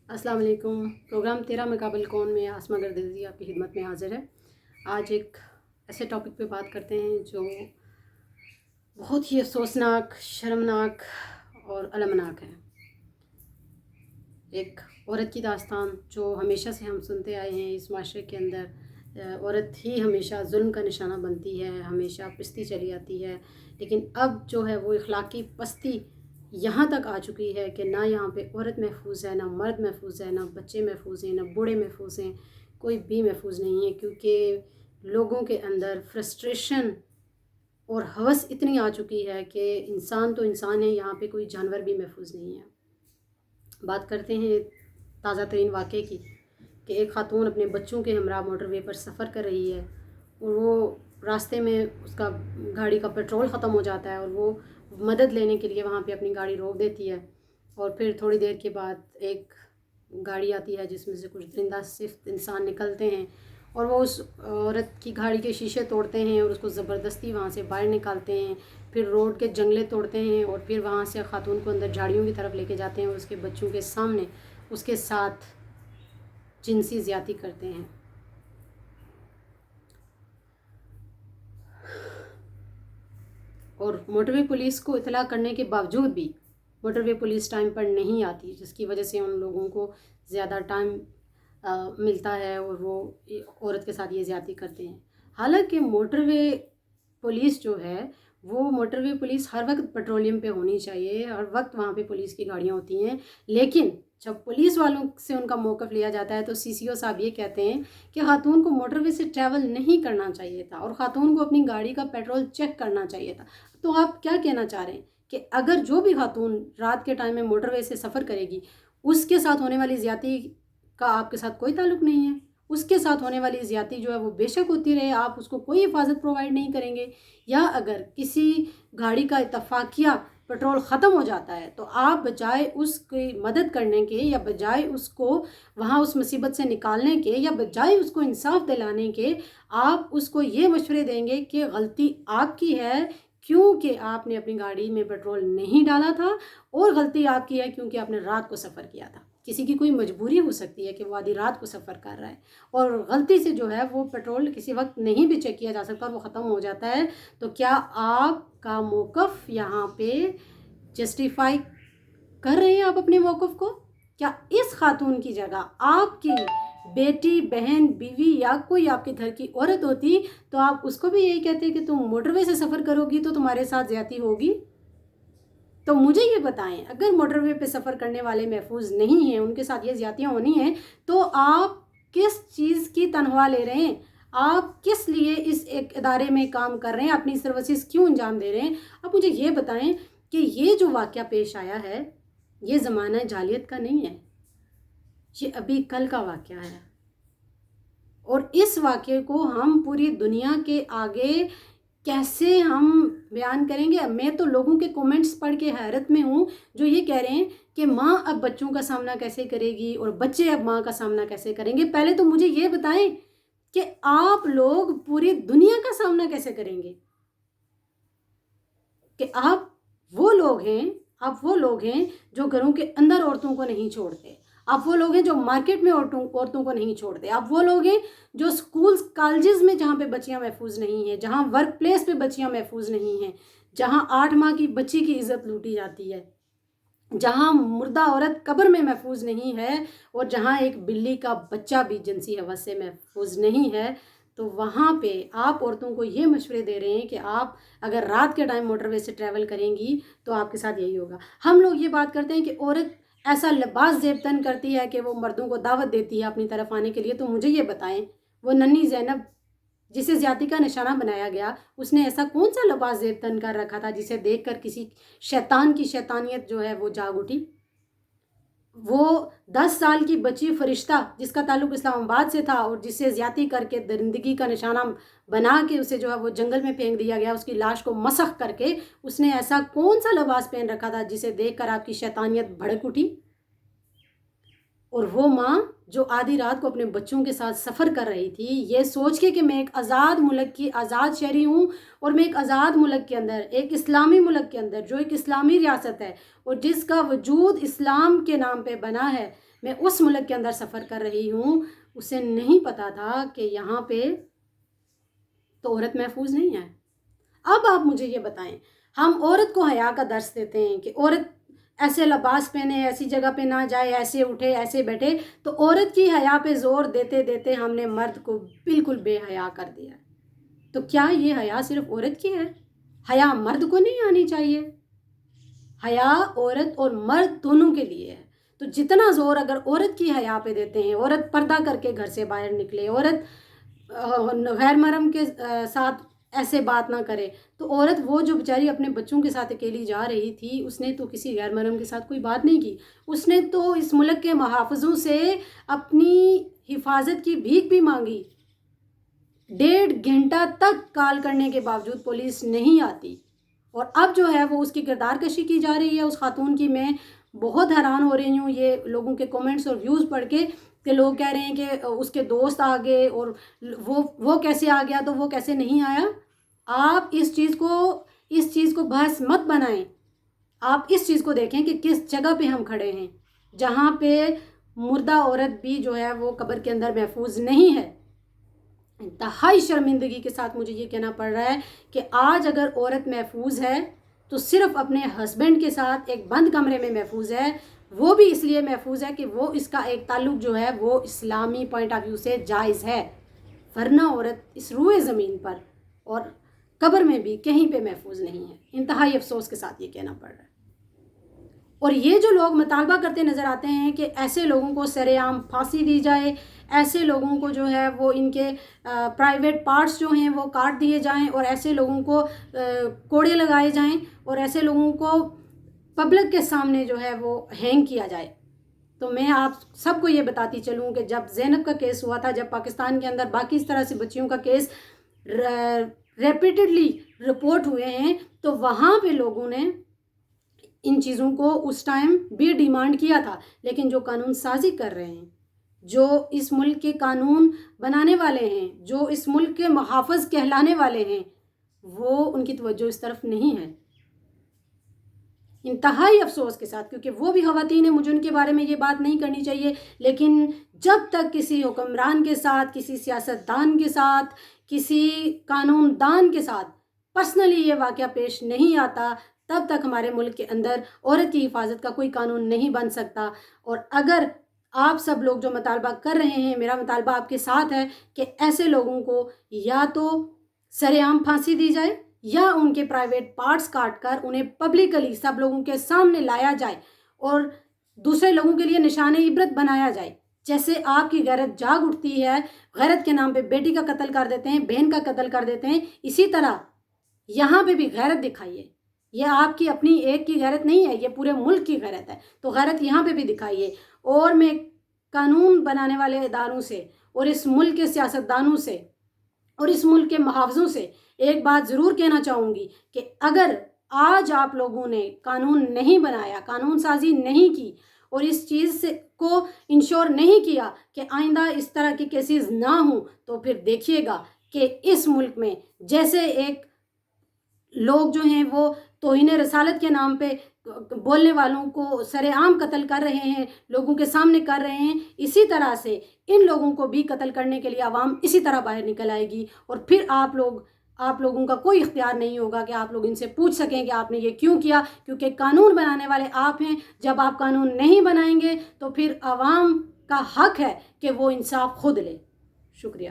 अस्सलाम वालेकुम। प्रोग्राम 13 मकाबल कौन में आसमा गर्देज़ी आपकी खिदमत में हाज़िर है। आज एक ऐसे टॉपिक पे बात करते हैं जो बहुत ही अफसोसनाक, शर्मनाक और अलमनाक है। एक औरत की दास्तान जो हमेशा से हम सुनते आए हैं इस माशरे के अंदर। औरत ही हमेशा जुल्म का निशाना बनती है, हमेशा पिसती चली आती है। लेकिन अब जो है वो इखलाकी पस्ती यहाँ तक आ चुकी है कि ना यहाँ पे औरत महफूज है, ना मर्द महफूज है, ना बच्चे महफूज हैं, ना बूढ़े महफूज हैं, कोई भी महफूज नहीं है। क्योंकि लोगों के अंदर फ्रस्ट्रेशन और हवस इतनी आ चुकी है कि इंसान तो इंसान है, यहाँ पे कोई जानवर भी महफूज नहीं है। बात करते हैं ताज़ा तरीन वाक़े की कि एक ख़ातून अपने बच्चों के हमरा मोटरवे पर सफ़र कर रही है और वो रास्ते में उसका गाड़ी का पेट्रोल ख़त्म हो जाता है और वो मदद लेने के लिए वहाँ पे अपनी गाड़ी रोक देती है। और फिर थोड़ी देर के बाद एक गाड़ी आती है जिसमें से कुछ दरिंदा सिफ्त इंसान निकलते हैं और वो उस औरत की गाड़ी के शीशे तोड़ते हैं और उसको ज़बरदस्ती वहाँ से बाहर निकालते हैं। फिर रोड के जंगले तोड़ते हैं और फिर वहाँ से ख़ातून को अंदर झाड़ियों की तरफ लेके जाते हैं और उसके बच्चों के सामने उसके साथ जिनसी ज़्यादती करते हैं। और मोटरवे पुलिस को इतला करने के बावजूद भी मोटरवे पुलिस टाइम पर नहीं आती, जिसकी वजह से उन लोगों को ज़्यादा टाइम मिलता है और वो औरत के साथ ये ज़्यादती करते हैं। हालांकि मोटरवे पुलिस जो है वो मोटरवे पुलिस हर वक्त पेट्रोलियम पे होनी चाहिए, हर वक्त वहाँ पे पुलिस की गाड़ियाँ होती हैं। लेकिन जब पुलिस वालों से उनका मौक़िफ़ लिया जाता है तो सीसीओ साहब ये कहते हैं कि ख़ातून को मोटरवे से ट्रैवल नहीं करना चाहिए था और ख़ातून को अपनी गाड़ी का पेट्रोल चेक करना चाहिए था। तो आप क्या कहना चाह रहे हैं कि अगर जो भी ख़ातून रात के टाइम में मोटरवे से सफ़र करेगी उसके साथ होने वाली ज़्यादती का आपके साथ कोई ताल्लुक़ नहीं है? उसके साथ होने वाली ज़्यादती जो है वो बेशक होती रहे, आप उसको कोई हिफाजत प्रोवाइड नहीं करेंगे। या अगर किसी गाड़ी का इत्तफाकिया पेट्रोल ख़त्म हो जाता है तो आप बजाय उसकी मदद करने के या बजाय उसको वहाँ उस मुसीबत से निकालने के या बजाय उसको इंसाफ दिलाने के, आप उसको ये मशवरे देंगे कि गलती आपकी है क्योंकि आपने अपनी गाड़ी में पेट्रोल नहीं डाला था, और गलती आपकी है क्योंकि आपने रात को सफ़र किया था। किसी की कोई मजबूरी हो सकती है कि वो आधी रात को सफ़र कर रहा है और गलती से जो है वो पेट्रोल किसी वक्त नहीं भी चेक किया जा सकता और वो ख़त्म हो जाता है। तो क्या आपका मौक़िफ़ यहाँ पे जस्टिफाई कर रहे हैं आप अपने मौक़िफ़ को? क्या इस ख़ातून की जगह आपकी बेटी, बहन, बीवी या कोई आपके घर की औरत होती तो आप उसको भी यही कहते कि तुम मोटरवे से सफ़र करोगी तो तुम्हारे साथ ज़्यादती होगी? तो मुझे ये बताएं, अगर मोटरवे पे सफ़र करने वाले महफूज नहीं हैं, उनके साथ ये ज़्यादतियाँ होनी हैं, तो आप किस चीज़ की तनख्वाह ले रहे हैं? आप किस लिए इस एक इदारे में काम कर रहे हैं? अपनी सर्विसेज क्यों अंजाम दे रहे हैं? आप मुझे ये बताएं कि ये जो वाक़या पेश आया है ये ज़माना जालियत का नहीं है, ये अभी कल का वाक़या है। और इस वाक़ये को हम पूरी दुनिया के आगे कैसे हम बयान करेंगे? मैं तो लोगों के कमेंट्स पढ़ के हैरत में हूँ जो ये कह रहे हैं कि माँ अब बच्चों का सामना कैसे करेगी और बच्चे अब माँ का सामना कैसे करेंगे। पहले तो मुझे ये बताएं कि आप लोग पूरी दुनिया का सामना कैसे करेंगे? कि आप वो लोग हैं जो घरों के अंदर औरतों को नहीं छोड़ते। आप वो लोग हैं जो मार्केट में औरतों को नहीं छोड़ते। आप वो लोग हैं जो स्कूल्स कॉलेजेस में जहाँ पे बच्चियाँ महफूज नहीं हैं, जहाँ वर्क प्लेस पे बच्चियाँ महफूज नहीं हैं, जहाँ 8 माह की बच्ची की इज्जत लूटी जाती है, जहाँ मुर्दा औरत कब्र में महफूज नहीं है और जहाँ एक बिल्ली का बच्चा भी जिनसी हवस से महफूज नहीं है, तो वहाँ पे आप औरतों को ये मशवरे दे रहे हैं कि आप अगर रात के टाइम मोटरवे से ट्रैवल करेंगी तो आपके साथ यही होगा। हम लोग ये बात करते हैं कि औरत ऐसा लिबास ज़ेबतन करती है कि वो मर्दों को दावत देती है अपनी तरफ आने के लिए। तो मुझे ये बताएं, वो नन्ही ज़ैनब जिसे ज़्यादती का निशाना बनाया गया, उसने ऐसा कौन सा लिबास ज़ेबतन कर रखा था जिसे देखकर किसी शैतान की शैतानियत जो है वो जाग उठी? वो 10 साल की बच्ची फरिश्ता जिसका ताल्लुक इस्लामाबाद से था और जिसे ज़्यादती करके दरिंदगी का निशाना बना के उसे जो है वो जंगल में फेंक दिया गया, उसकी लाश को मसख करके, उसने ऐसा कौन सा लिबास पहन रखा था जिसे देखकर आपकी शैतानियत भड़क उठी? और वो माँ جو آدھی رات کو اپنے بچوں کے ساتھ سفر کر رہی تھی، یہ سوچ کے کہ میں ایک آزاد ملک کی آزاد شہری ہوں، اور میں ایک آزاد ملک کے اندر، ایک اسلامی ملک کے اندر، جو ایک اسلامی ریاست ہے اور جس کا وجود اسلام کے نام پہ بنا ہے، میں اس ملک کے اندر سفر کر رہی ہوں، اسے نہیں پتا تھا کہ یہاں پہ تو عورت محفوظ نہیں ہے۔ اب آپ مجھے یہ بتائیں، ہم عورت کو حیا کا درس دیتے ہیں کہ عورت ایسے لباس پہنے، ایسی جگہ پہ نہ جائے، ایسے اٹھے، ایسے بیٹھے، تو عورت کی حیا پہ زور دیتے دیتے ہم نے مرد کو بالکل بے حیا کر دیا۔ تو کیا یہ حیا صرف عورت کی ہے؟ حیا مرد کو نہیں آنی چاہیے؟ حیا عورت اور مرد دونوں کے لیے ہے۔ تو جتنا زور اگر عورت کی حیا پہ دیتے ہیں، عورت پردہ کر کے گھر سے باہر نکلے، عورت غیر محرم کے ساتھ ایسے بات نہ کرے، تو عورت وہ جو بیچاری اپنے بچوں کے ساتھ اکیلی جا رہی تھی، اس نے تو کسی غیر محرم کے ساتھ کوئی بات نہیں کی، اس نے تو اس ملک کے محافظوں سے اپنی حفاظت کی بھیک بھی مانگی۔ 1.5 گھنٹہ تک کال کرنے کے باوجود پولیس نہیں آتی، اور اب جو ہے وہ اس کی کردار کشی کی جا رہی ہے اس خاتون کی۔ میں بہت حیران ہو رہی ہوں یہ لوگوں کے کومنٹس اور ویوز پڑھ کے، کہ لوگ کہہ رہے ہیں کہ اس کے دوست آ گئے، اور وہ کیسے آ گیا تو وہ کیسے نہیں آیا۔ آپ اس چیز کو بحث مت بنائیں، آپ اس چیز کو دیکھیں کہ کس جگہ پہ ہم کھڑے ہیں، جہاں پہ مردہ عورت بھی جو ہے وہ قبر کے اندر محفوظ نہیں ہے۔ انتہائی شرمندگی کے ساتھ مجھے یہ کہنا پڑ رہا ہے کہ آج اگر عورت محفوظ ہے تو صرف اپنے ہسبینڈ کے ساتھ ایک بند کمرے میں محفوظ ہے، وہ بھی اس لیے محفوظ ہے کہ وہ اس کا ایک تعلق جو ہے وہ اسلامی پوائنٹ آف ویو سے جائز ہے، ورنہ عورت اس روئے زمین پر اور قبر میں بھی کہیں پہ محفوظ نہیں ہے۔ انتہائی افسوس کے ساتھ یہ کہنا پڑ رہا ہے۔ اور یہ جو لوگ مطالبہ کرتے نظر آتے ہیں کہ ایسے لوگوں کو سر عام پھانسی دی جائے، ایسے لوگوں کو جو ہے وہ ان کے پرائیویٹ پارٹس جو ہیں وہ کاٹ دیے جائیں، اور ایسے لوگوں کو کوڑے لگائے جائیں، اور ایسے لوگوں کو پبلک کے سامنے جو ہے وہ ہینگ کیا جائے، تو میں آپ سب کو یہ بتاتی چلوں کہ جب زینب کا کیس ہوا تھا، جب پاکستان کے اندر باقی اس طرح سے بچیوں کا کیس ریپیٹڈلی رپورٹ ہوئے ہیں، تو وہاں پہ لوگوں نے ان چیزوں کو اس ٹائم بھی ڈیمانڈ کیا تھا، لیکن جو قانون سازی کر رہے ہیں، جو اس ملک کے قانون بنانے والے ہیں، جو اس ملک کے محافظ کہلانے والے ہیں، وہ ان کی توجہ اس طرف نہیں ہے۔ انتہائی افسوس کے ساتھ، کیونکہ وہ بھی خواتین ہیں، مجھے ان کے بارے میں یہ بات نہیں کرنی چاہیے، لیکن جب تک کسی حکمران کے ساتھ، کسی سیاستدان کے ساتھ، کسی قانون دان کے ساتھ پرسنلی یہ واقعہ پیش نہیں آتا، تب تک ہمارے ملک کے اندر عورت کی حفاظت کا کوئی قانون نہیں بن سکتا۔ اور اگر آپ سب لوگ جو مطالبہ کر رہے ہیں، میرا مطالبہ آپ کے ساتھ ہے کہ ایسے لوگوں کو یا تو سر عام پھانسی دی جائے، یا ان کے پرائیویٹ پارٹس کاٹ کر انہیں پبلکلی سب لوگوں کے سامنے لایا جائے، اور دوسرے لوگوں کے لیے نشان عبرت بنایا جائے۔ جیسے آپ کی غیرت جاگ اٹھتی ہے، غیرت کے نام پہ بیٹی کا قتل کر دیتے ہیں، بہن کا قتل کر دیتے ہیں، اسی طرح یہاں پہ بھی غیرت دکھائیے۔ یہ آپ کی اپنی ایک کی غیرت نہیں ہے، یہ پورے ملک کی غیرت ہے، تو غیرت یہاں پہ بھی دکھائیے۔ اور میں قانون بنانے والے اداروں سے، اور اس ملک کے سیاستدانوں سے، اور اس ملک کے محافظوں سے ایک بات ضرور کہنا چاہوں گی کہ اگر آج آپ لوگوں نے قانون نہیں بنایا، قانون سازی نہیں کی، اور اس چیز سے کو انشور نہیں کیا کہ آئندہ اس طرح کے کیسز نہ ہوں، تو پھر دیکھیے گا کہ اس ملک میں جیسے ایک لوگ جو ہیں وہ توہین رسالت کے نام پہ بولنے والوں کو سر عام قتل کر رہے ہیں، لوگوں کے سامنے کر رہے ہیں، اسی طرح سے ان لوگوں کو بھی قتل کرنے کے لیے عوام اسی طرح باہر نکل آئے گی، اور پھر آپ لوگوں کا کوئی اختیار نہیں ہوگا کہ آپ لوگ ان سے پوچھ سکیں کہ آپ نے یہ کیوں کیا، کیونکہ قانون بنانے والے آپ ہیں۔ جب آپ قانون نہیں بنائیں گے تو پھر عوام کا حق ہے کہ وہ انصاف خود لے۔ شکریہ۔